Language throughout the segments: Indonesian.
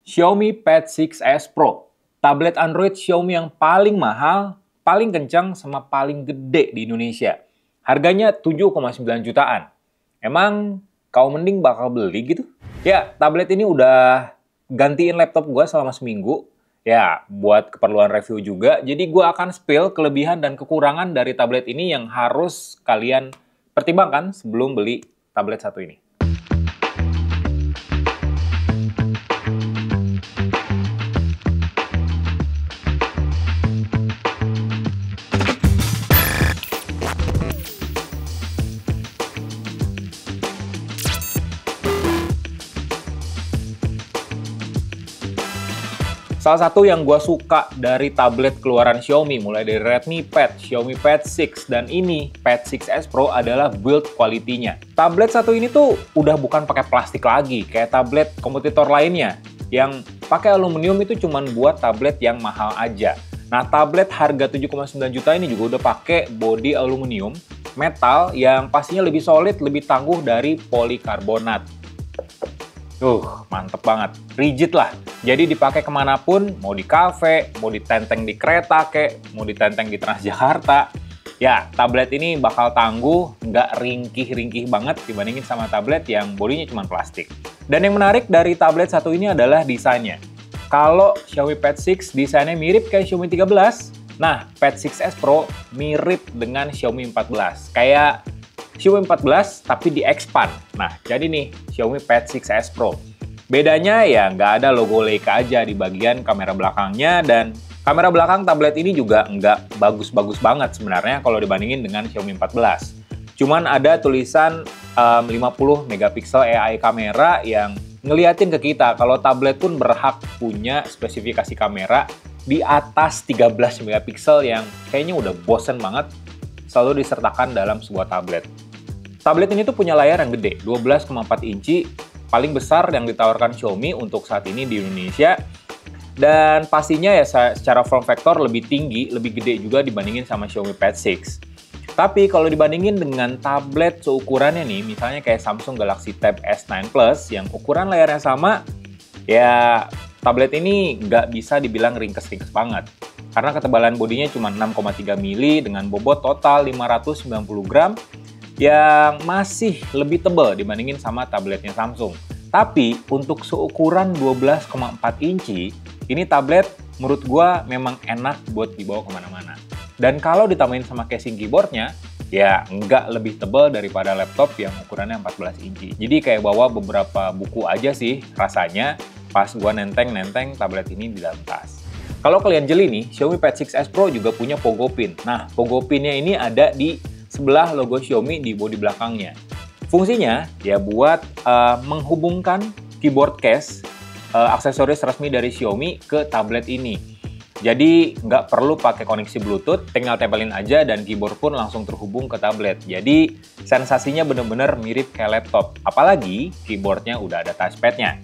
Xiaomi Pad 6s Pro, tablet Android Xiaomi yang paling mahal, paling kencang, sama paling gede di Indonesia. Harganya 7,9 jutaan. Emang kau mending bakal beli gitu? Ya, tablet ini udah gantiin laptop gue selama seminggu. Ya, buat keperluan review juga. Jadi gue akan spill kelebihan dan kekurangan dari tablet ini yang harus kalian pertimbangkan sebelum beli tablet satu ini. Salah satu yang gue suka dari tablet keluaran Xiaomi, mulai dari Redmi Pad, Xiaomi Pad 6, dan ini Pad 6s Pro adalah build quality-nya. Tablet satu ini tuh udah bukan pakai plastik lagi, kayak tablet kompetitor lainnya, yang pakai aluminium itu cuma buat tablet yang mahal aja. Nah, tablet harga 7,9 juta ini juga udah pakai body aluminium, metal yang pastinya lebih solid, lebih tangguh dari polikarbonat. Mantep banget. Rigid lah. Jadi dipakai kemanapun, mau di kafe, mau ditenteng di kereta kek, mau ditenteng di Transjakarta. Ya, tablet ini bakal tangguh, nggak ringkih-ringkih banget dibandingin sama tablet yang bodinya cuma plastik. Dan yang menarik dari tablet satu ini adalah desainnya. Kalau Xiaomi Pad 6 desainnya mirip kayak Xiaomi 13, nah Pad 6s Pro mirip dengan Xiaomi 14. Kayak Xiaomi 14 tapi di-expand. Nah, jadi nih Xiaomi Pad 6s Pro. Bedanya ya nggak ada logo Leica aja di bagian kamera belakangnya, dan kamera belakang tablet ini juga nggak bagus-bagus banget sebenarnya kalau dibandingin dengan Xiaomi 14. Cuman ada tulisan 50 megapiksel AI kamera yang ngeliatin ke kita kalau tablet pun berhak punya spesifikasi kamera di atas 13 megapiksel yang kayaknya udah bosen banget selalu disertakan dalam sebuah tablet. Tablet ini tuh punya layar yang gede, 12,4 inci, paling besar yang ditawarkan Xiaomi untuk saat ini di Indonesia. Dan pastinya ya secara form factor lebih tinggi, lebih gede juga dibandingin sama Xiaomi Pad 6. Tapi kalau dibandingin dengan tablet seukurannya nih, misalnya kayak Samsung Galaxy Tab S9 Plus yang ukuran layarnya sama, ya tablet ini nggak bisa dibilang ringkes-ringkes banget. Karena ketebalan bodinya cuma 6,3 mili dengan bobot total 590 gram, yang masih lebih tebal dibandingin sama tabletnya Samsung. Tapi untuk seukuran 12,4 inci, ini tablet menurut gua memang enak buat dibawa kemana-mana. Dan kalau ditambahin sama casing keyboardnya, ya nggak lebih tebal daripada laptop yang ukurannya 14 inci. Jadi kayak bawa beberapa buku aja sih rasanya pas gua nenteng-nenteng tablet ini di dalam tas. Kalau kalian jeli nih, Xiaomi Pad 6s Pro juga punya Pogo Pin. Nah, Pogo Pin-nya ini ada di sebelah logo Xiaomi di bodi belakangnya. Fungsinya ya buat menghubungkan keyboard case, aksesoris resmi dari Xiaomi ke tablet ini. Jadi nggak perlu pakai koneksi Bluetooth, tinggal tempelin aja dan keyboard pun langsung terhubung ke tablet. Jadi sensasinya bener-bener mirip kayak laptop, apalagi keyboardnya udah ada touchpadnya.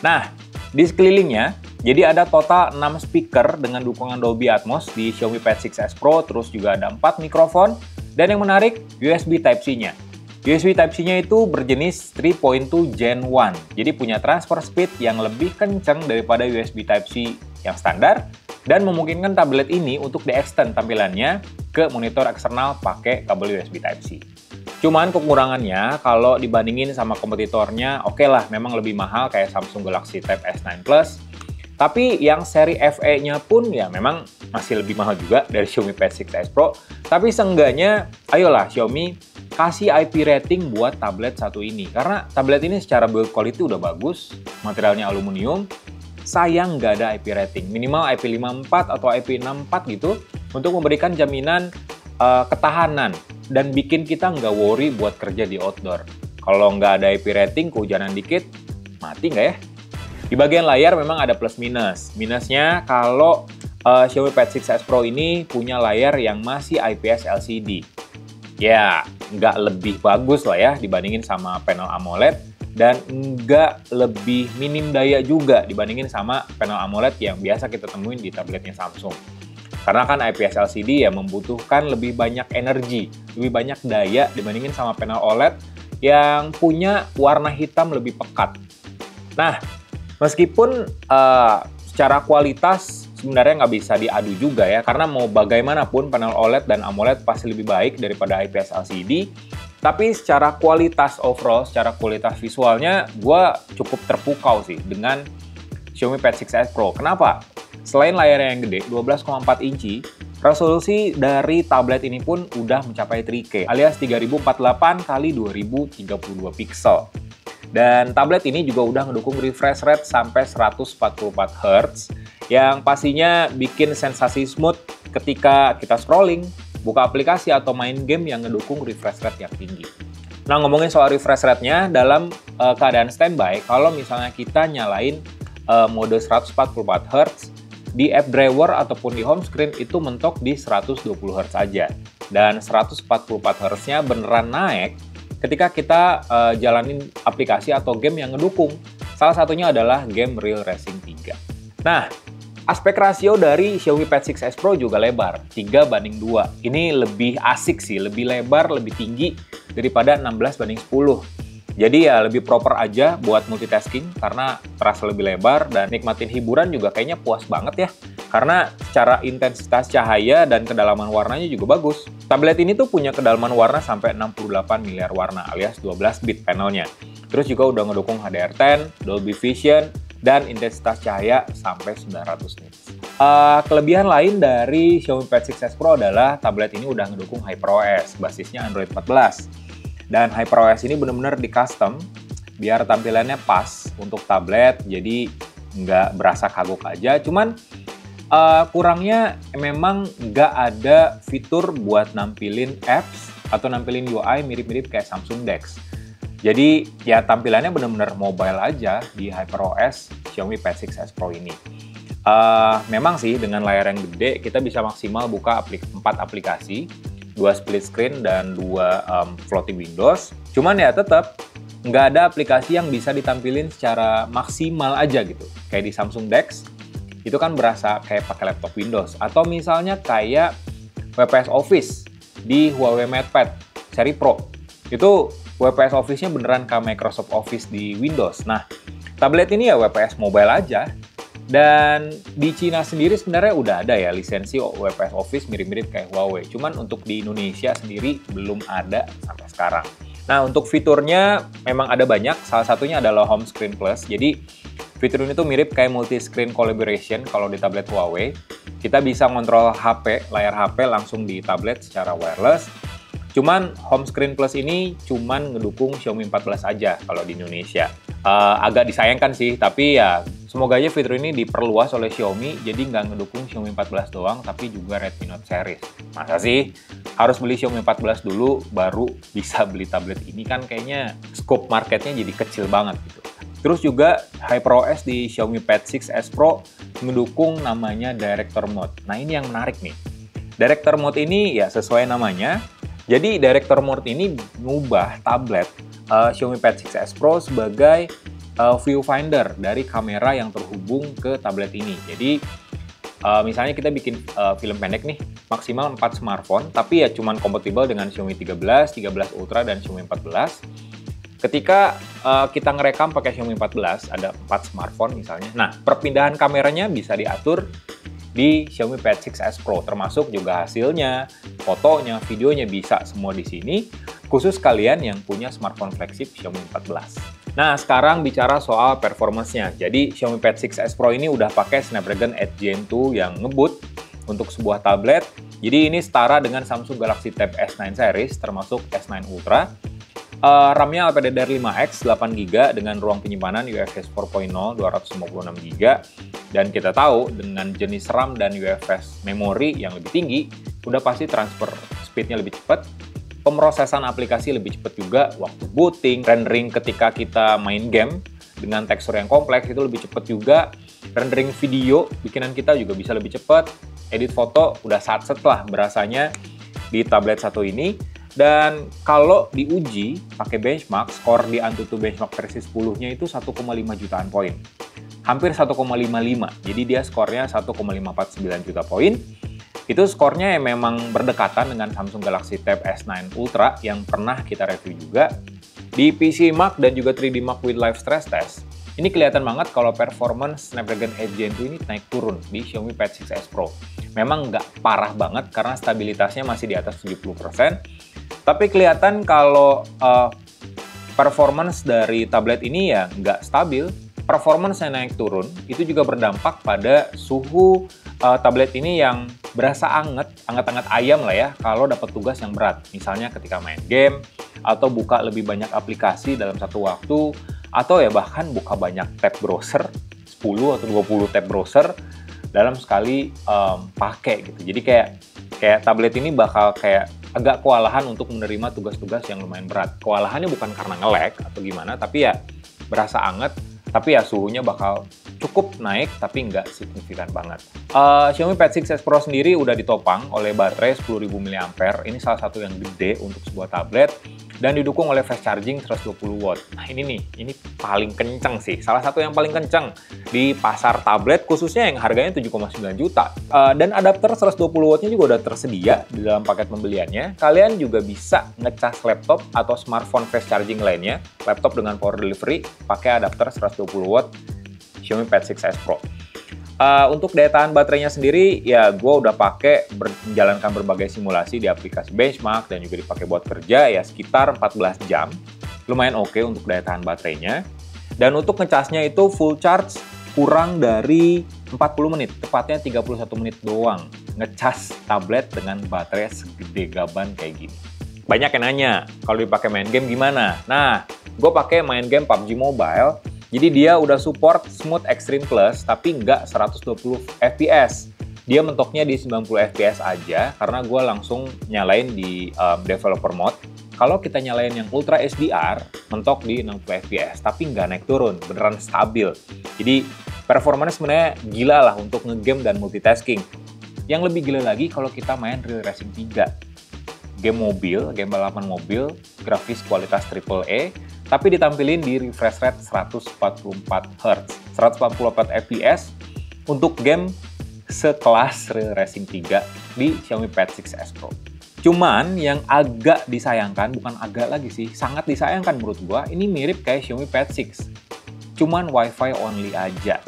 Nah, di sekelilingnya, jadi ada total 6 speaker dengan dukungan Dolby Atmos di Xiaomi Pad 6s Pro, terus juga ada 4 mikrofon, dan yang menarik, USB Type-C-nya. USB Type-C-nya itu berjenis 3.2 Gen 1, jadi punya transfer speed yang lebih kencang daripada USB Type-C yang standar, dan memungkinkan tablet ini untuk di-extend tampilannya ke monitor eksternal pakai kabel USB Type-C. Cuman kekurangannya, kalau dibandingin sama kompetitornya, oke lah, memang lebih mahal kayak Samsung Galaxy Tab S9 Plus. Tapi yang seri FE-nya pun ya memang masih lebih mahal juga dari Xiaomi Pad 6s Pro. Tapi seenggaknya, ayolah Xiaomi kasih IP rating buat tablet satu ini. Karena tablet ini secara build quality udah bagus, materialnya aluminium. Sayang nggak ada IP rating, minimal IP54 atau IP64 gitu, untuk memberikan jaminan ketahanan dan bikin kita nggak worry buat kerja di outdoor. Kalau nggak ada IP rating, kehujanan dikit, mati nggak ya? Di bagian layar memang ada plus minus. Minusnya kalau Xiaomi Pad 6s Pro ini punya layar yang masih IPS LCD. Ya, nggak lebih bagus lah ya dibandingin sama panel AMOLED, dan nggak lebih minim daya juga dibandingin sama panel AMOLED yang biasa kita temuin di tabletnya Samsung. Karena kan IPS LCD ya membutuhkan lebih banyak energi, lebih banyak daya dibandingin sama panel OLED yang punya warna hitam lebih pekat. Nah, Meskipun secara kualitas sebenarnya nggak bisa diadu juga ya, karena mau bagaimanapun panel OLED dan AMOLED pasti lebih baik daripada IPS LCD. Tapi secara kualitas overall, secara kualitas visualnya, gue cukup terpukau sih dengan Xiaomi Pad 6s Pro. Kenapa? Selain layarnya yang gede, 12,4 inci, resolusi dari tablet ini pun udah mencapai 3K, alias 3048 x 2032 pixel. Dan tablet ini juga udah ngedukung refresh rate sampai 144 Hz, yang pastinya bikin sensasi smooth ketika kita scrolling, buka aplikasi atau main game yang ngedukung refresh rate yang tinggi. Nah, ngomongin soal refresh rate-nya, dalam keadaan standby, kalau misalnya kita nyalain mode 144 Hz, di app driver ataupun di home screen itu mentok di 120 Hz aja. Dan 144 Hz-nya beneran naik ketika kita jalanin aplikasi atau game yang ngedukung. Salah satunya adalah game Real Racing 3. Nah, aspek rasio dari Xiaomi Pad 6s Pro juga lebar, 3:2. Ini lebih asik sih, lebih lebar, lebih tinggi daripada 16:10. Jadi ya lebih proper aja buat multitasking karena terasa lebih lebar, dan nikmatin hiburan juga kayaknya puas banget ya. Karena secara intensitas cahaya dan kedalaman warnanya juga bagus. Tablet ini tuh punya kedalaman warna sampai 68 miliar warna alias 12 bit panelnya. Terus juga udah ngedukung HDR10, Dolby Vision, dan intensitas cahaya sampai 900 nits. Kelebihan lain dari Xiaomi Pad 6s Pro adalah tablet ini udah ngedukung HyperOS, basisnya Android 14. Dan HyperOS ini benar-benar di-custom biar tampilannya pas untuk tablet, jadi nggak berasa kagok aja. Cuman kurangnya memang nggak ada fitur buat nampilin apps atau nampilin UI mirip-mirip kayak Samsung DeX. Jadi ya tampilannya benar-benar mobile aja di HyperOS Xiaomi Pad 6s Pro ini. Memang sih dengan layar yang gede kita bisa maksimal buka 4 aplikasi, 2 split screen dan 2 floating windows. Cuman ya tetap nggak ada aplikasi yang bisa ditampilin secara maksimal aja gitu. Kayak di Samsung DeX, itu kan berasa kayak pakai laptop Windows. Atau misalnya kayak WPS Office di Huawei MatePad seri Pro. Itu WPS Office-nya beneran kayak Microsoft Office di Windows. Nah, tablet ini ya WPS mobile aja. Dan di Cina sendiri sebenarnya udah ada ya lisensi WPS Office mirip-mirip kayak Huawei. Cuman untuk di Indonesia sendiri belum ada sampai sekarang. Nah, untuk fiturnya memang ada banyak. Salah satunya adalah Home Screen Plus. Jadi, fitur ini tuh mirip kayak multi-screen collaboration kalau di tablet Huawei. Kita bisa ngontrol HP, layar HP langsung di tablet secara wireless. Cuman Home Screen Plus ini cuman ngedukung Xiaomi 14 aja kalau di Indonesia. Agak disayangkan sih, tapi ya semoga aja fitur ini diperluas oleh Xiaomi, jadi nggak ngedukung Xiaomi 14 doang, tapi juga Redmi Note series. Masa sih harus beli Xiaomi 14 dulu, baru bisa beli tablet ini? Kan kayaknya scope marketnya jadi kecil banget gitu. Terus juga HyperOS di Xiaomi Pad 6s Pro ngedukung namanya Director Mode. Nah, ini yang menarik nih. Director Mode ini ya sesuai namanya. Jadi Director Mode ini mengubah tablet Xiaomi Pad 6s Pro sebagai viewfinder dari kamera yang terhubung ke tablet ini. Jadi misalnya kita bikin film pendek nih, maksimal 4 smartphone, tapi ya cuman kompatibel dengan Xiaomi 13, 13 Ultra, dan Xiaomi 14. Ketika kita ngerekam pakai Xiaomi 14, ada 4 smartphone misalnya. Nah, perpindahan kameranya bisa diatur di Xiaomi Pad 6s Pro, termasuk juga hasilnya, fotonya, videonya bisa semua di sini, khusus kalian yang punya smartphone flagship Xiaomi 14. Nah, sekarang bicara soal performance-nya. Jadi, Xiaomi Pad 6s Pro ini udah pakai Snapdragon 8 Gen 2 yang ngebut untuk sebuah tablet. Jadi, ini setara dengan Samsung Galaxy Tab S9 series, termasuk S9 Ultra. RAM-nya LPDDR5X 8GB dengan ruang penyimpanan UFS 4.0 256GB. Dan kita tahu dengan jenis RAM dan UFS memori yang lebih tinggi, udah pasti transfer speed-nya lebih cepat, pemrosesan aplikasi lebih cepat juga, waktu booting, rendering ketika kita main game dengan tekstur yang kompleks itu lebih cepat juga, rendering video bikinan kita juga bisa lebih cepat, edit foto udah satset lah berasanya di tablet satu ini. Dan kalau diuji pakai benchmark, skor di Antutu benchmark versi 10-nya itu 1,5 jutaan poin. Hampir 1,55. Jadi dia skornya 1,549 juta poin. Itu skornya yang memang berdekatan dengan Samsung Galaxy Tab S9 Ultra yang pernah kita review juga. Di PC Mark dan juga 3D Mark with Live Stress Test, Ini kelihatan banget kalau performance Snapdragon 8 Gen 2 ini naik turun di Xiaomi Pad 6s Pro. Memang nggak parah banget karena stabilitasnya masih di atas 70%, tapi kelihatan kalau performance dari tablet ini ya nggak stabil. Performance yang naik turun itu juga berdampak pada suhu tablet ini yang berasa hangat-hangat ayam lah ya kalau dapat tugas yang berat. Misalnya ketika main game, atau buka lebih banyak aplikasi dalam satu waktu, atau ya bahkan buka banyak tab browser, 10 atau 20 tab browser dalam sekali pakai gitu. Jadi kayak tablet ini bakal kayak agak kewalahan untuk menerima tugas-tugas yang lumayan berat. Kewalahannya bukan karena nge-lag atau gimana, tapi ya berasa hangat. Tapi ya suhunya bakal cukup naik, tapi nggak signifikan banget. Xiaomi Pad 6s Pro sendiri udah ditopang oleh baterai 10.000 mAh. Ini salah satu yang gede untuk sebuah tablet. Dan didukung oleh fast charging 120 watt. Nah ini paling kenceng sih. Salah satu yang paling kenceng di pasar tablet, khususnya yang harganya 7,9 juta. Dan adapter 120 wattnya juga udah tersedia di dalam paket pembeliannya. Kalian juga bisa ngecas laptop atau smartphone fast charging lainnya. Laptop dengan power delivery, pakai adapter 120 watt Xiaomi Pad 6s Pro. Untuk daya tahan baterainya sendiri, ya gue udah pakai menjalankan berbagai simulasi di aplikasi Benchmark dan juga dipakai buat kerja, ya sekitar 14 jam. Lumayan oke untuk daya tahan baterainya. Dan untuk ngecasnya itu full charge kurang dari 40 menit, tepatnya 31 menit doang. Ngecas tablet dengan baterai segede gaban kayak gini. Banyak yang nanya, kalau dipakai main game gimana? Nah, gue pakai main game PUBG Mobile. Jadi dia udah support Smooth Extreme Plus, tapi nggak 120 fps. Dia mentoknya di 90 fps aja, karena gue langsung nyalain di developer mode. Kalau kita nyalain yang Ultra HDR, mentok di 60 fps, tapi nggak naik turun, beneran stabil. Jadi performanya sebenarnya gila lah untuk ngegame dan multitasking. Yang lebih gila lagi kalau kita main Real Racing 3. Game mobil, game balapan mobil, grafis kualitas AAA, tapi ditampilin di refresh rate 144 Hz, 144 fps untuk game sekelas Real Racing 3 di Xiaomi Pad 6s Pro. Cuman yang agak disayangkan, bukan agak lagi sih, sangat disayangkan menurut gua, ini mirip kayak Xiaomi Pad 6. Cuman Wi-Fi only aja.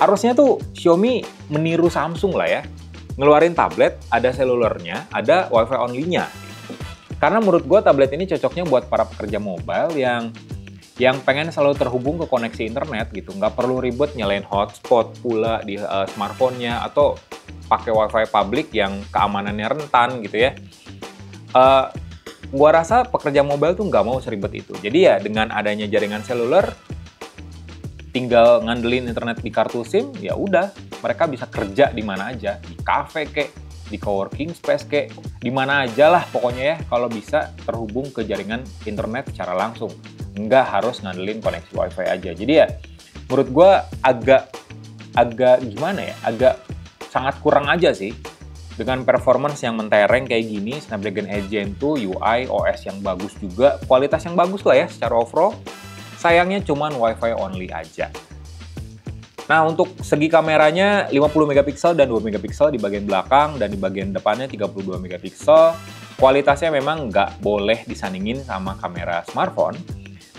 Harusnya tuh Xiaomi meniru Samsung lah ya. Ngeluarin tablet, ada selulernya, ada Wi-Fi only-nya. Karena menurut gue tablet ini cocoknya buat para pekerja mobile yang pengen selalu terhubung ke koneksi internet gitu. Nggak perlu ribet nyalain hotspot pula di smartphone-nya atau pakai Wi-Fi public yang keamanannya rentan gitu ya. Gue rasa pekerja mobile tuh nggak mau seribet itu. Jadi ya dengan adanya jaringan seluler, tinggal ngandelin internet di kartu SIM, ya udah mereka bisa kerja di mana aja, di cafe kek, di coworking space kek, di mana aja lah pokoknya ya kalau bisa terhubung ke jaringan internet secara langsung. Nggak harus ngandelin koneksi Wi-Fi aja. Jadi ya menurut gue agak gimana ya, agak sangat kurang aja sih. Dengan performance yang mentereng kayak gini, Snapdragon 8 Gen 2, UI, OS yang bagus juga, kualitas yang bagus lah ya secara overall. Sayangnya cuman Wi-Fi only aja. Nah, untuk segi kameranya 50 megapiksel dan 2 megapiksel di bagian belakang dan di bagian depannya 32 megapiksel. Kualitasnya memang nggak boleh disandingin sama kamera smartphone,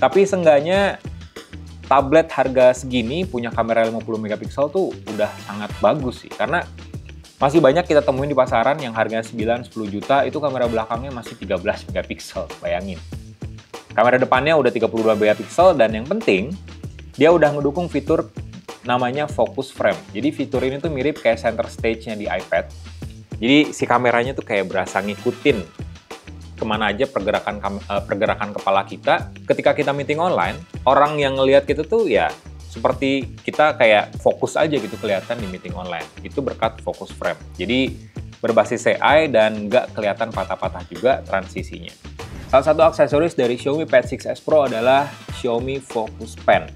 tapi seenggaknya tablet harga segini punya kamera 50 megapiksel tuh udah sangat bagus sih, karena masih banyak kita temuin di pasaran yang harganya 9-10 juta itu kamera belakangnya masih 13 megapiksel, bayangin. Kamera depannya udah 32 megapiksel dan yang penting dia udah ngedukung fitur namanya focus frame. Jadi fitur ini tuh mirip kayak center stage-nya di iPad. Jadi si kameranya tuh kayak berasa ngikutin kemana aja pergerakan kepala kita. Ketika kita meeting online, orang yang ngelihat kita tuh ya seperti kita kayak fokus aja gitu kelihatan di meeting online. Itu berkat focus frame. Jadi berbasis AI dan nggak kelihatan patah-patah juga transisinya. Salah satu aksesoris dari Xiaomi Pad 6s Pro adalah Xiaomi Focus Pen.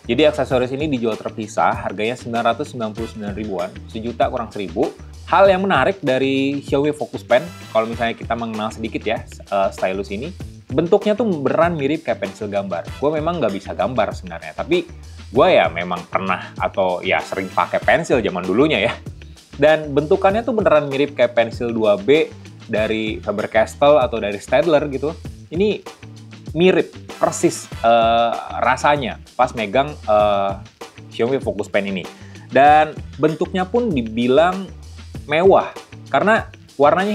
Jadi aksesoris ini dijual terpisah, harganya 999 ribuan, sejuta kurang 1000. Hal yang menarik dari Xiaomi Focus Pen, kalau misalnya kita mengenal sedikit ya stylus ini, bentuknya tuh beneran mirip kayak pensil gambar. Gue memang nggak bisa gambar sebenarnya, tapi gue ya memang pernah atau ya sering pakai pensil zaman dulunya ya. Dan bentukannya tuh beneran mirip kayak pensil 2B dari Faber-Castell atau dari Staedtler gitu. Ini mirip. persis rasanya pas megang Xiaomi Focus Pen ini. Dan bentuknya pun dibilang mewah, karena warnanya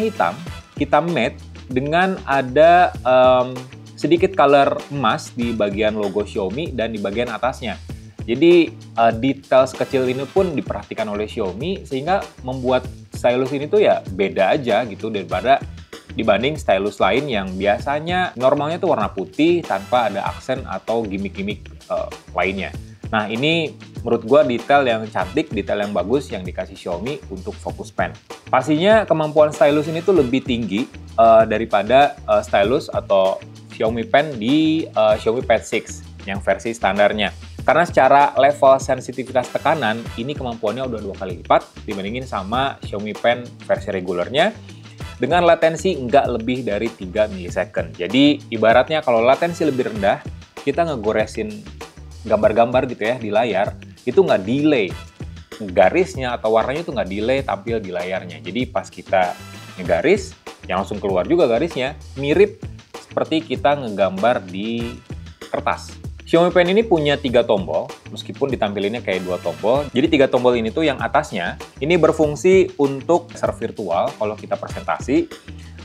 hitam matte dengan ada sedikit color emas di bagian logo Xiaomi dan di bagian atasnya. Jadi detail sekecil ini pun diperhatikan oleh Xiaomi sehingga membuat stylus ini tuh ya beda aja gitu dibanding stylus lain yang biasanya normalnya tuh warna putih tanpa ada aksen atau gimmick-gimmick lainnya. Nah, ini menurut gua detail yang cantik, detail yang bagus yang dikasih Xiaomi untuk Focus Pen. Pastinya kemampuan stylus ini tuh lebih tinggi daripada stylus atau Xiaomi Pen di Xiaomi Pad 6 yang versi standarnya. Karena secara level sensitivitas tekanan, ini kemampuannya udah 2 kali lipat dibandingin sama Xiaomi Pen versi regulernya dengan latensi nggak lebih dari 3 milisecond. Jadi, ibaratnya kalau latensi lebih rendah, kita ngegoresin gambar-gambar gitu ya di layar, itu nggak delay. Garisnya atau warnanya itu nggak delay tampil di layarnya. Jadi pas kita ngegaris, yang langsung keluar juga garisnya, mirip seperti kita ngegambar di kertas. Xiaomi Pen ini punya 3 tombol, meskipun ditampilinnya kayak 2 tombol. Jadi 3 tombol ini tuh yang atasnya, ini berfungsi untuk share virtual kalau kita presentasi,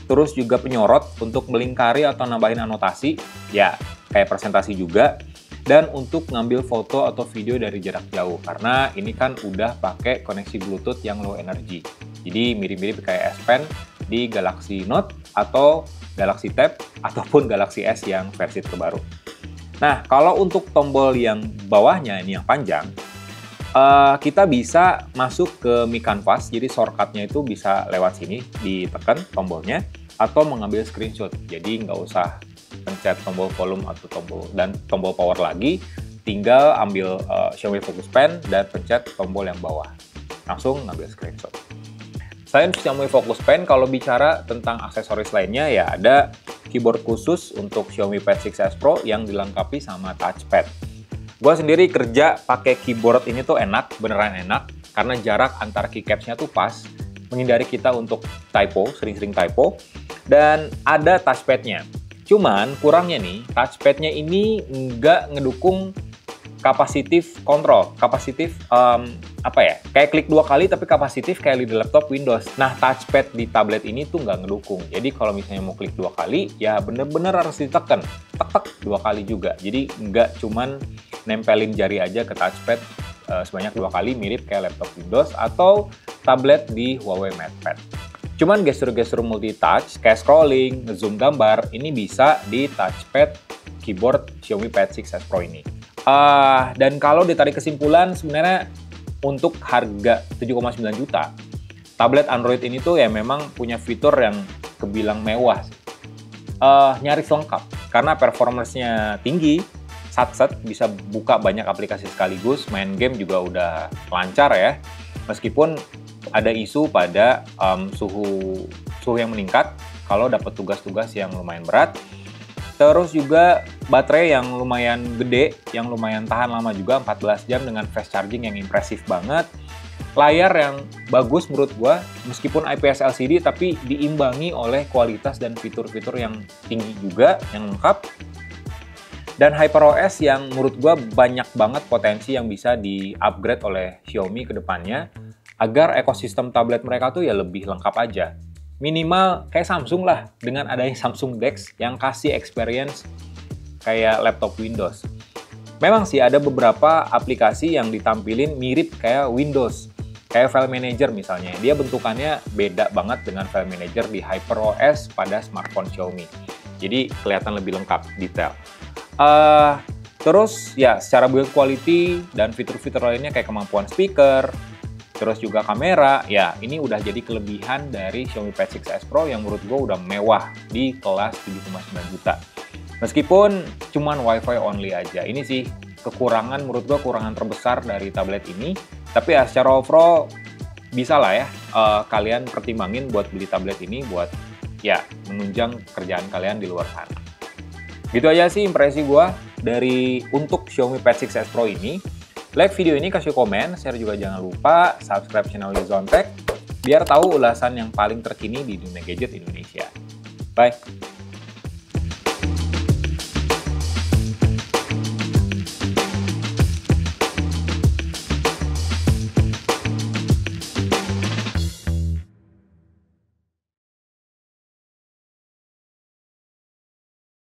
terus juga penyorot untuk melingkari atau nambahin anotasi, ya kayak presentasi juga, dan untuk ngambil foto atau video dari jarak jauh, karena ini kan udah pakai koneksi Bluetooth yang low energy. Jadi mirip-mirip kayak S Pen di Galaxy Note atau Galaxy Tab ataupun Galaxy S yang versi terbaru. Nah, kalau untuk tombol yang bawahnya ini yang panjang, kita bisa masuk ke Mi Canvas, jadi shortcut-nya itu bisa lewat sini, ditekan tombolnya, atau mengambil screenshot. Jadi nggak usah pencet tombol volume atau tombol power lagi, tinggal ambil Xiaomi Focus Pen dan pencet tombol yang bawah. Langsung ngambil screenshot. Selain Xiaomi Focus Pen, kalau bicara tentang aksesoris lainnya ya ada keyboard khusus untuk Xiaomi Pad 6s Pro yang dilengkapi sama touchpad. Gue sendiri kerja pakai keyboard ini tuh enak, beneran enak, karena jarak antar keycaps-nya tuh pas, menghindari kita untuk typo, sering-sering typo, dan ada touchpad-nya. Cuman kurangnya nih, touchpad-nya ini nggak ngedukung kapasitif control, kayak klik 2 kali tapi kapasitif kayak di laptop Windows. Nah, touchpad di tablet ini tuh nggak ngedukung. Jadi kalau misalnya mau klik 2 kali, ya bener-bener harus ditekan, tek 2 kali juga. Jadi nggak cuman nempelin jari aja ke touchpad sebanyak 2 kali, mirip kayak laptop Windows atau tablet di Huawei MatePad. Cuman gestur-gestur multi-touch, kayak scrolling, ngezoom gambar, ini bisa di touchpad keyboard Xiaomi Pad 6s Pro ini. Dan kalau ditarik kesimpulan, sebenarnya untuk harga 7,9 juta, tablet Android ini tuh ya memang punya fitur yang kebilang mewah. Nyaris lengkap, karena performance-nya tinggi, satset, bisa buka banyak aplikasi sekaligus, main game juga udah lancar ya. Meskipun ada isu pada suhu yang meningkat kalau dapat tugas-tugas yang lumayan berat. Terus juga baterai yang lumayan gede, yang lumayan tahan lama juga, 14 jam dengan fast charging yang impresif banget. Layar yang bagus menurut gua, meskipun IPS LCD tapi diimbangi oleh kualitas dan fitur-fitur yang tinggi juga, yang lengkap. Dan HyperOS yang menurut gua banyak banget potensi yang bisa di-upgrade oleh Xiaomi ke depannya, agar ekosistem tablet mereka tuh ya lebih lengkap aja. Minimal kayak Samsung lah, dengan adanya Samsung DeX yang kasih experience kayak laptop Windows. Memang sih ada beberapa aplikasi yang ditampilin mirip kayak Windows, kayak File Manager misalnya. Dia bentukannya beda banget dengan File Manager di HyperOS pada smartphone Xiaomi. Jadi kelihatan lebih lengkap, detail. Terus ya secara build quality dan fitur-fitur lainnya kayak kemampuan speaker, terus juga kamera, ya ini udah jadi kelebihan dari Xiaomi Pad 6s Pro yang menurut gue udah mewah di kelas 7,9 juta. Meskipun cuman Wi-Fi only aja. Ini sih kekurangan, menurut gue kekurangan terbesar dari tablet ini. Tapi ya secara overall bisa lah ya kalian pertimbangin buat beli tablet ini buat ya menunjang pekerjaan kalian di luar sana. Gitu aja sih impresi gue untuk Xiaomi Pad 6s Pro ini. Like video ini, kasih komen, share juga jangan lupa, subscribe channel Lizon Tech, biar tahu ulasan yang paling terkini di dunia gadget Indonesia. Bye!